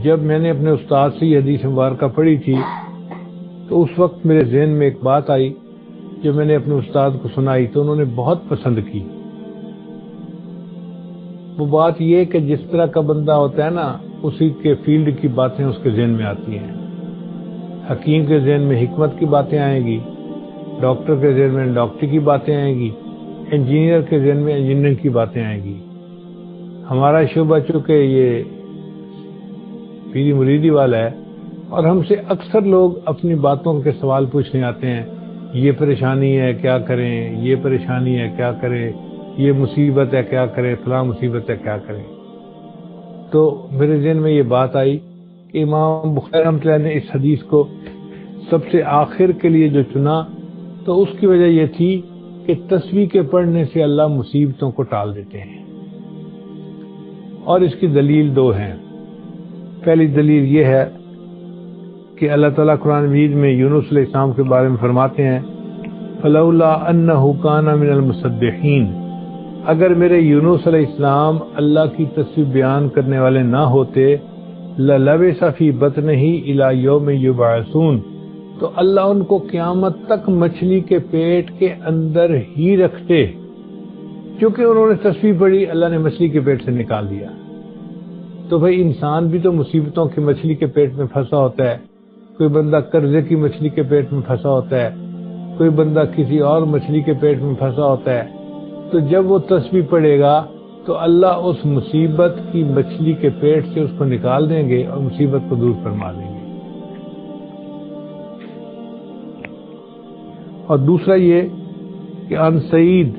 جب میں نے اپنے استاد سے یہ حدیث مبارکہ پڑھی تھی تو اس وقت میرے ذہن میں ایک بات آئی جو میں نے اپنے استاد کو سنائی تو انہوں نے بہت پسند کی۔ وہ بات یہ کہ جس طرح کا بندہ ہوتا ہے نا اسی کے فیلڈ کی باتیں اس کے ذہن میں آتی ہیں۔ حکیم کے ذہن میں حکمت کی باتیں آئیں گی، ڈاکٹر کے ذہن میں ڈاکٹری کی باتیں آئیں گی، انجینئر کے ذہن میں انجینئرنگ کی باتیں آئیں گی۔ ہمارا شعبہ چونکہ یہ پیری مریدی والا ہے اور ہم سے اکثر لوگ اپنی باتوں کے سوال پوچھنے آتے ہیں، یہ پریشانی ہے کیا کریں، یہ پریشانی ہے کیا کریں، یہ مصیبت ہے کیا کریں، فلاں مصیبت ہے کیا کریں۔ تو میرے ذہن میں یہ بات آئی کہ امام بخاری رحمۃ اللہ نے اس حدیث کو سب سے آخر کے لیے جو چنا تو اس کی وجہ یہ تھی کہ تسبیح کے پڑھنے سے اللہ مصیبتوں کو ٹال دیتے ہیں، اور اس کی دلیل دو ہیں۔ پہلی دلیل یہ ہے کہ اللہ تعالیٰ قرآن مجید میں یونس علیہ السلام کے بارے میں فرماتے ہیں فلولا انہ کان من المسبحین، اگر میرے یونس علیہ السلام اللہ کی تسبیح بیان کرنے والے نہ ہوتے للبث فی بطنہ الی یوم یبعثون، تو اللہ ان کو قیامت تک مچھلی کے پیٹ کے اندر ہی رکھتے۔ کیونکہ انہوں نے تسبیح پڑھی اللہ نے مچھلی کے پیٹ سے نکال دیا۔ تو بھائی انسان بھی تو مصیبتوں کی مچھلی کے پیٹ میں پھنسا ہوتا ہے، کوئی بندہ قرضے کی مچھلی کے پیٹ میں پھنسا ہوتا ہے، کوئی بندہ کسی اور مچھلی کے پیٹ میں پھنسا ہوتا ہے۔ تو جب وہ تسبیح پڑھے گا تو اللہ اس مصیبت کی مچھلی کے پیٹ سے اس کو نکال دیں گے اور مصیبت کو دور فرما دیں گے۔ اور دوسرا یہ کہ ان سعید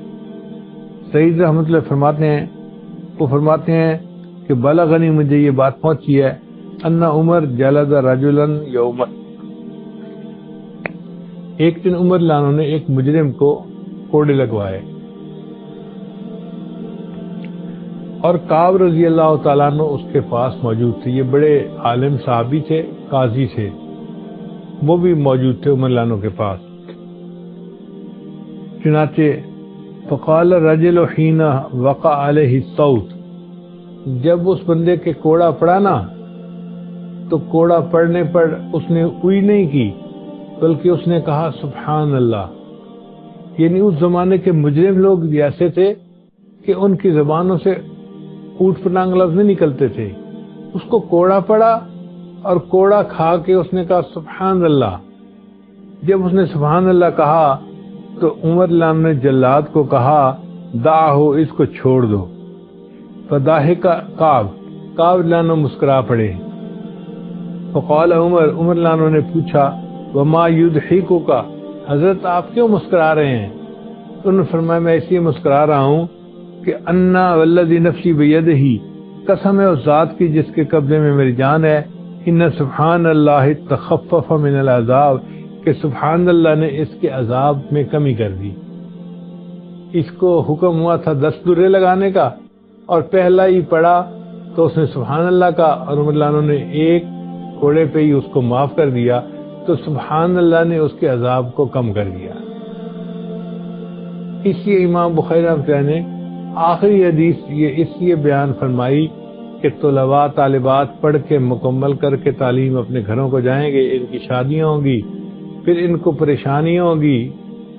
رحمۃ اللہ فرماتے ہیں کہ بلغنی مجھے یہ بات پہنچی ہے ان عمر جلد رجلا یوم، ایک دن عمر لانوں نے ایک مجرم کو کوڑے لگوائے، اور کعب رضی اللہ تعالیٰ عنہ اس کے پاس موجود تھے۔ یہ بڑے عالم صحابی تھے، قاضی تھے، وہ بھی موجود تھے عمر لانوں کے پاس۔ چنانچہ فقال الرجل حين وقع عليه الصوت، جب اس بندے کے کوڑا پڑا نا تو کوڑا پڑنے پر اس نے اوئی نہیں کی بلکہ اس نے کہا سبحان اللہ۔ یعنی اس زمانے کے مجرم لوگ بھی ایسے تھے کہ ان کی زبانوں سے اوٹ پٹانگ لفظ نہیں نکلتے تھے۔ اس کو کوڑا پڑا اور کوڑا کھا کے اس نے کہا سبحان اللہ۔ جب اس نے سبحان اللہ کہا تو عمر لام نے جلاد کو کہا دعہو، اس کو چھوڑ دو۔ فضاحک کعب لانو مسکرا پڑے۔ فقال عمر لانو نے پوچھا وما یضحکک، حضرت آپ کیوں مسکرا رہے ہیں؟ انہوں نے فرمایا میں اس لیے مسکرا رہا ہوں کہ انا والذی نفسی بیدہ، قسم ہے اس ذات کی جس کے قبضے میں میری جان ہے، ان سبحان اللہ تخفف من العذاب، کہ سبحان اللہ نے اس کے عذاب میں کمی کر دی۔ اس کو حکم ہوا تھا 10 درے لگانے کا اور پہلا ہی پڑا تو اس نے سبحان اللہ کا، اور عمر لانو نے ایک کوڑے پہ ہی اس کو معاف کر دیا، تو سبحان اللہ نے اس کے عذاب کو کم کر دیا۔ اس لیے امام بخاری رحمۃ اللہ نے آخری حدیث یہ اس لیے بیان فرمائی کہ طلباء طالبات پڑھ کے مکمل کر کے تعلیم اپنے گھروں کو جائیں گے، ان کی شادیاں ہوں گی، پھر ان کو پریشانیاں ہوں گی،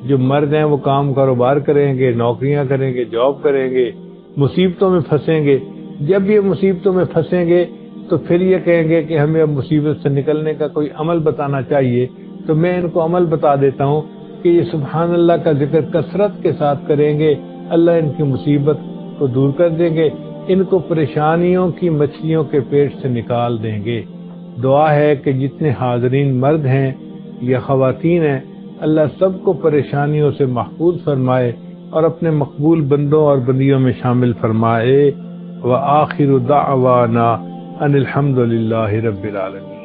جو مرد ہیں وہ کام کاروبار کریں گے، نوکریاں کریں گے، جاب کریں گے، مصیبتوں میں پھنسیں گے۔ جب یہ مصیبتوں میں پھنسیں گے تو پھر یہ کہیں گے کہ ہمیں اب مصیبت سے نکلنے کا کوئی عمل بتانا چاہیے، تو میں ان کو عمل بتا دیتا ہوں کہ یہ سبحان اللہ کا ذکر کثرت کے ساتھ کریں گے، اللہ ان کی مصیبت کو دور کر دیں گے، ان کو پریشانیوں کی مچھلیوں کے پیٹ سے نکال دیں گے۔ دعا ہے کہ جتنے حاضرین مرد ہیں یا خواتین ہیں اللہ سب کو پریشانیوں سے محفوظ فرمائے اور اپنے مقبول بندوں اور بندیوں میں شامل فرمائے۔ وآخر دعوانا ان الحمد للہ رب العالمین۔